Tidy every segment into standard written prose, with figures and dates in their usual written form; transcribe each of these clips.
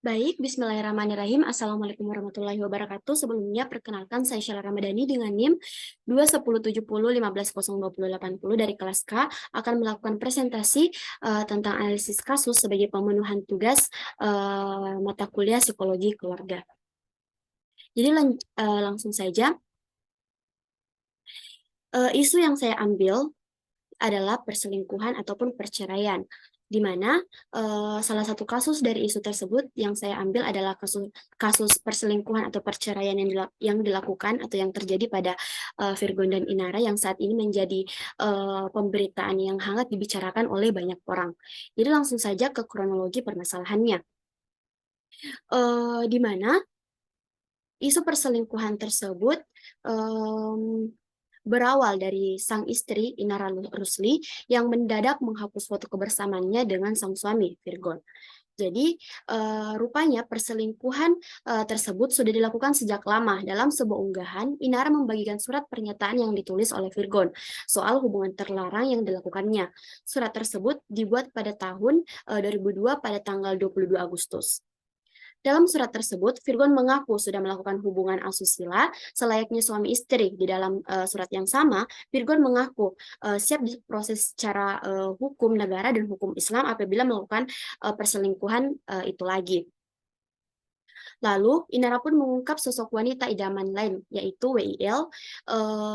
Baik, bismillahirrahmanirrahim. Assalamualaikum warahmatullahi wabarakatuh. Sebelumnya, perkenalkan saya Sheila Ramadhani dengan NIM 2107015002080 dari kelas K akan melakukan presentasi tentang analisis kasus sebagai pemenuhan tugas mata kuliah psikologi keluarga. Jadi langsung saja, isu yang saya ambil adalah perselingkuhan ataupun perceraian, di mana salah satu kasus dari isu tersebut yang saya ambil adalah kasus perselingkuhan atau perceraian yang dilakukan atau yang terjadi pada Virgon dan Inara yang saat ini menjadi pemberitaan yang hangat dibicarakan oleh banyak orang. Jadi langsung saja ke kronologi permasalahannya, di mana isu perselingkuhan tersebut berawal dari sang istri Inara Rusli yang mendadak menghapus foto kebersamaannya dengan sang suami Virgon. Jadi rupanya perselingkuhan tersebut sudah dilakukan sejak lama. Dalam sebuah unggahan, Inara membagikan surat pernyataan yang ditulis oleh Virgon soal hubungan terlarang yang dilakukannya. Surat tersebut dibuat pada tahun 2002 pada tanggal 22 Agustus. Dalam surat tersebut, Virgon mengaku sudah melakukan hubungan asusila selayaknya suami istri. Di dalam surat yang sama, Virgon mengaku siap diproses secara hukum negara dan hukum Islam apabila melakukan perselingkuhan itu lagi. Lalu, Inara pun mengungkap sosok wanita idaman lain, yaitu WIL.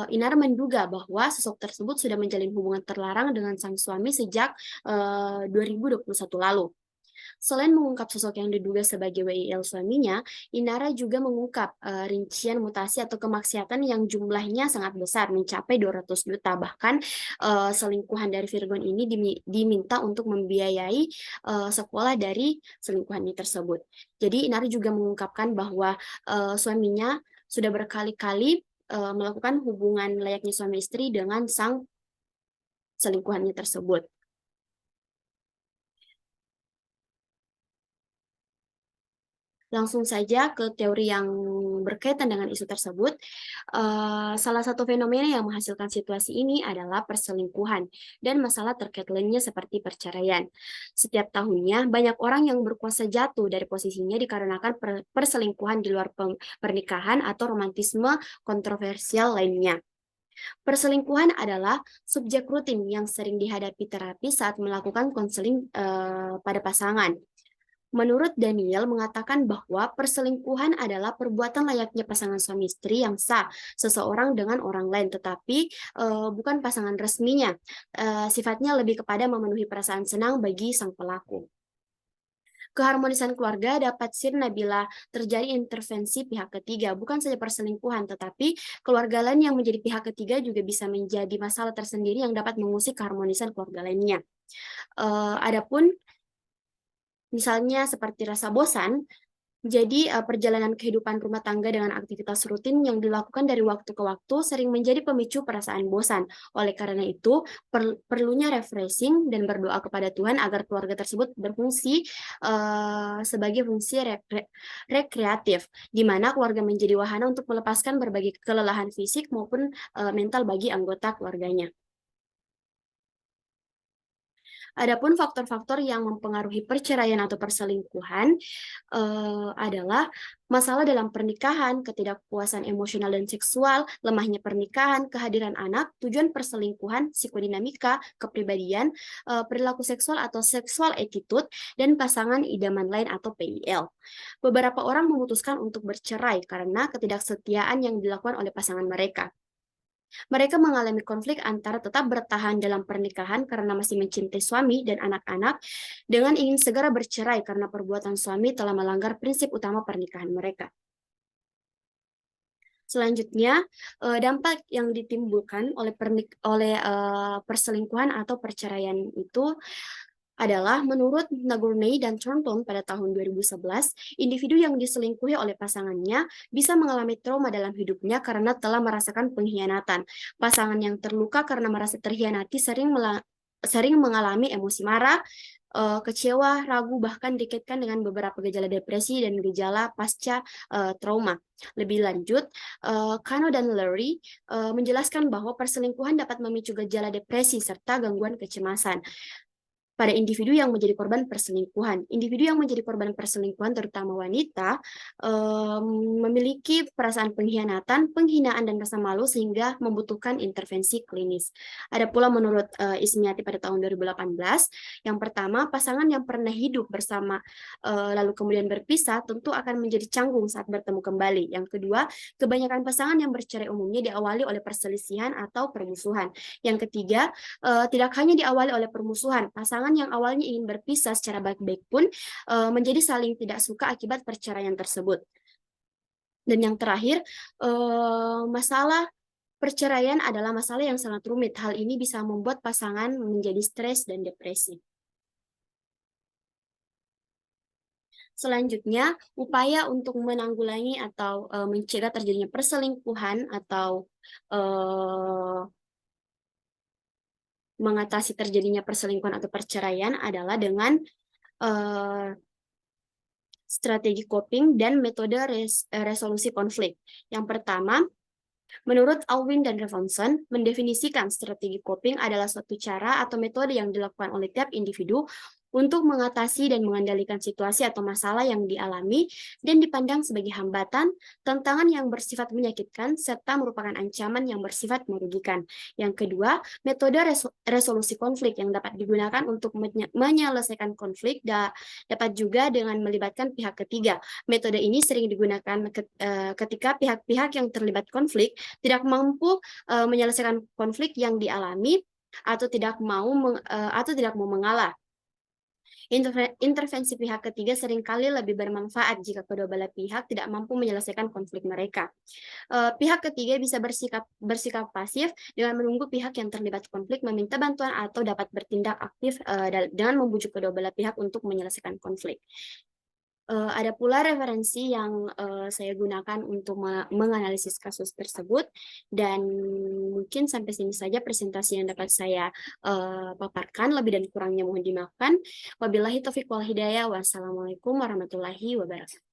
Inara menduga bahwa sosok tersebut sudah menjalin hubungan terlarang dengan sang suami sejak 2021 lalu. Selain mengungkap sosok yang diduga sebagai WIL suaminya, Inara juga mengungkap rincian mutasi atau kemaksiatan yang jumlahnya sangat besar, mencapai 200 juta. Bahkan selingkuhan dari Virgon ini diminta untuk membiayai sekolah dari selingkuhannya tersebut. Jadi Inara juga mengungkapkan bahwa suaminya sudah berkali-kali melakukan hubungan layaknya suami istri dengan sang selingkuhannya tersebut. Langsung saja ke teori yang berkaitan dengan isu tersebut. Salah satu fenomena yang menghasilkan situasi ini adalah perselingkuhan dan masalah terkait lainnya seperti perceraian. Setiap tahunnya, banyak orang yang berkuasa jatuh dari posisinya dikarenakan perselingkuhan di luar pernikahan atau romantisme kontroversial lainnya. Perselingkuhan adalah subjek rutin yang sering dihadapi terapi saat melakukan konseling pada pasangan. Menurut Daniel mengatakan bahwa perselingkuhan adalah perbuatan layaknya pasangan suami istri yang sah seseorang dengan orang lain, tetapi bukan pasangan resminya. Sifatnya lebih kepada memenuhi perasaan senang bagi sang pelaku. Keharmonisan keluarga dapat sirna bila terjadi intervensi pihak ketiga, bukan saja perselingkuhan, tetapi keluarga lain yang menjadi pihak ketiga juga bisa menjadi masalah tersendiri yang dapat mengusik keharmonisan keluarga lainnya. Adapun misalnya seperti rasa bosan, jadi perjalanan kehidupan rumah tangga dengan aktivitas rutin yang dilakukan dari waktu ke waktu sering menjadi pemicu perasaan bosan. Oleh karena itu, perlunya refreshing dan berdoa kepada Tuhan agar keluarga tersebut berfungsi sebagai fungsi rekreatif, di mana keluarga menjadi wahana untuk melepaskan berbagai kelelahan fisik maupun mental bagi anggota keluarganya. Adapun faktor-faktor yang mempengaruhi perceraian atau perselingkuhan adalah masalah dalam pernikahan, ketidakpuasan emosional dan seksual, lemahnya pernikahan, kehadiran anak, tujuan perselingkuhan, psikodinamika, kepribadian, perilaku seksual atau sexual attitude, dan pasangan idaman lain atau PIL. Beberapa orang memutuskan untuk bercerai karena ketidaksetiaan yang dilakukan oleh pasangan mereka. Mereka mengalami konflik antara tetap bertahan dalam pernikahan karena masih mencintai suami dan anak-anak, dengan ingin segera bercerai karena perbuatan suami telah melanggar prinsip utama pernikahan mereka. Selanjutnya, dampak yang ditimbulkan oleh perselingkuhan atau perceraian itu adalah menurut Nagurney dan Thornton pada tahun 2011, individu yang diselingkuhi oleh pasangannya bisa mengalami trauma dalam hidupnya karena telah merasakan pengkhianatan. Pasangan yang terluka karena merasa terkhianati sering mengalami emosi marah, kecewa, ragu, bahkan dikaitkan dengan beberapa gejala depresi dan gejala pasca trauma. Lebih lanjut, Kano dan Lurie menjelaskan bahwa perselingkuhan dapat memicu gejala depresi serta gangguan kecemasan. pada individu yang menjadi korban perselingkuhan. Individu yang menjadi korban perselingkuhan, terutama wanita, memiliki perasaan pengkhianatan, penghinaan, dan rasa malu sehingga membutuhkan intervensi klinis. Ada pula menurut Ismiati pada tahun 2018, yang pertama, pasangan yang pernah hidup bersama lalu kemudian berpisah tentu akan menjadi canggung saat bertemu kembali. Yang kedua, kebanyakan pasangan yang bercerai umumnya diawali oleh perselisihan atau permusuhan. Yang ketiga, tidak hanya diawali oleh permusuhan, pasangan yang awalnya ingin berpisah secara baik-baik pun menjadi saling tidak suka akibat perceraian tersebut. Dan yang terakhir, masalah perceraian adalah masalah yang sangat rumit. Hal ini bisa membuat pasangan menjadi stres dan depresi. Selanjutnya, upaya untuk menanggulangi atau mencegah terjadinya perselingkuhan atau mengatasi terjadinya perselingkuhan atau perceraian adalah dengan strategi coping dan metode resolusi konflik. Yang pertama, menurut Alwin dan Revanson, mendefinisikan strategi coping adalah suatu cara atau metode yang dilakukan oleh tiap individu untuk mengatasi dan mengendalikan situasi atau masalah yang dialami dan dipandang sebagai hambatan, tantangan yang bersifat menyakitkan, serta merupakan ancaman yang bersifat merugikan. Yang kedua, metode resolusi konflik yang dapat digunakan untuk menyelesaikan konflik dapat juga dengan melibatkan pihak ketiga. Metode ini sering digunakan ketika pihak-pihak yang terlibat konflik tidak mampu menyelesaikan konflik yang dialami atau tidak mau mengalah. Intervensi pihak ketiga seringkali lebih bermanfaat jika kedua belah pihak tidak mampu menyelesaikan konflik mereka. Pihak ketiga bisa bersikap pasif dengan menunggu pihak yang terlibat konflik meminta bantuan atau dapat bertindak aktif dengan membujuk kedua belah pihak untuk menyelesaikan konflik. Ada pula referensi yang saya gunakan untuk menganalisis kasus tersebut, dan mungkin sampai sini saja presentasi yang dapat saya paparkan. Lebih dan kurangnya mohon dimaafkan. Wabillahi taufiq wal hidayah. Wassalamualaikum warahmatullahi wabarakatuh.